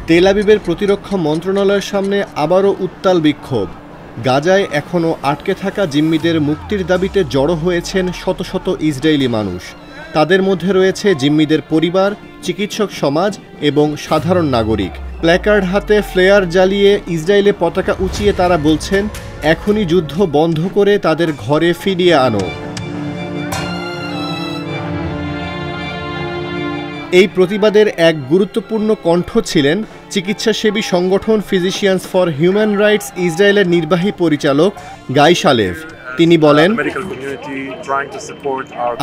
তেল আবিবের প্রতিরক্ষা মন্ত্রণালয়ের সামনে আবারও উত্তাল বিক্ষোভ। গাজায় এখনও আটকে থাকা জিম্মিদের মুক্তির দাবিতে জড়ো হয়েছেন শত শত ইসরায়েলি মানুষ। তাদের মধ্যে রয়েছে জিম্মিদের পরিবার, চিকিৎসক সমাজ এবং সাধারণ নাগরিক। প্ল্যাকার্ড হাতে ফ্লেয়ার জ্বালিয়ে ইসরায়েলে পতাকা উঁচিয়ে তারা বলছেন, এখনই যুদ্ধ বন্ধ করে তাদের ঘরে ফিরিয়ে আনো। এই প্রতিবাদের এক গুরুত্বপূর্ণ কণ্ঠ ছিলেন চিকিৎসাসেবী সংগঠন ফিজিশিয়ানস ফর হিউম্যান রাইটস ইসরায়েলের নির্বাহী পরিচালক গাই শালেভ। তিনি বলেন,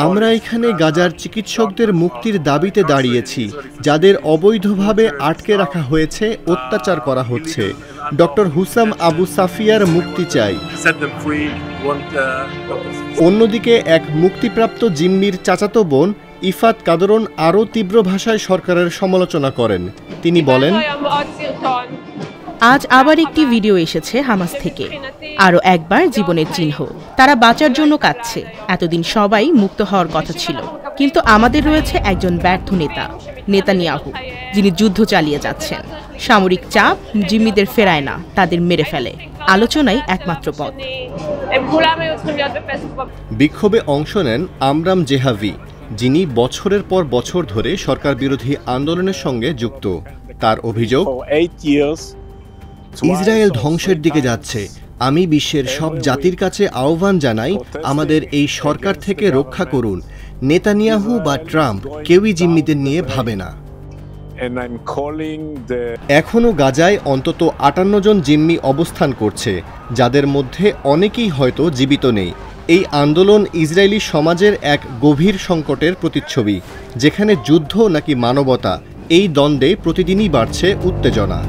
আমরা এখানে গাজার চিকিৎসকদের মুক্তির দাবিতে দাঁড়িয়েছি, যাদের অবৈধভাবে আটকে রাখা হয়েছে, অত্যাচার করা হচ্ছে। ডক্টর হুসাম আবু সাফিয়ার মুক্তি চাই। অন্যদিকে এক মুক্তিপ্রাপ্ত জিম্মির চাচাতো বোন ইফাত কাদরন আরও তীব্র ভাষায় সরকারের সমালোচনা করেন। তিনি বলেন, আজ আবার একটি ভিডিও এসেছে হামাস থেকে, আরও একবার জীবনের চিহ্ন। তারা বাঁচার জন্য কাঁদছে। এতদিন সবাই মুক্ত হওয়ার কথা ছিল, কিন্তু আমাদের রয়েছে একজন ব্যর্থ নেতা, নেতানিয়াহু, যিনি যুদ্ধ চালিয়ে যাচ্ছেন। সামরিক চাপ জিম্মিদের ফেরায় না, তাদের মেরে ফেলে। আলোচনাই একমাত্র পথ। বিক্ষোভে অংশ নেন আমরাম জেহাভি, যিনি বছরের পর বছর ধরে সরকার বিরোধী আন্দোলনের সঙ্গে যুক্ত। তার অভিযোগ, ইসরায়েল ধ্বংসের দিকে যাচ্ছে। আমি বিশ্বের সব জাতির কাছে আহ্বান জানাই, আমাদের এই সরকার থেকে রক্ষা করুন। নেতানিয়াহু বা ট্রাম্প কেউই জিম্মিদের নিয়ে ভাবে না। এখনও গাজায় অন্তত 58 জন জিম্মি অবস্থান করছে, যাদের মধ্যে অনেকেই হয়তো জীবিত নেই। এই আন্দোলন ইসরায়েলি সমাজের এক গভীর সংকটের প্রতিচ্ছবি, যেখানে যুদ্ধ নাকি মানবতা, এই দ্বন্দ্বে প্রতিদিনই বাড়ছে উত্তেজনা।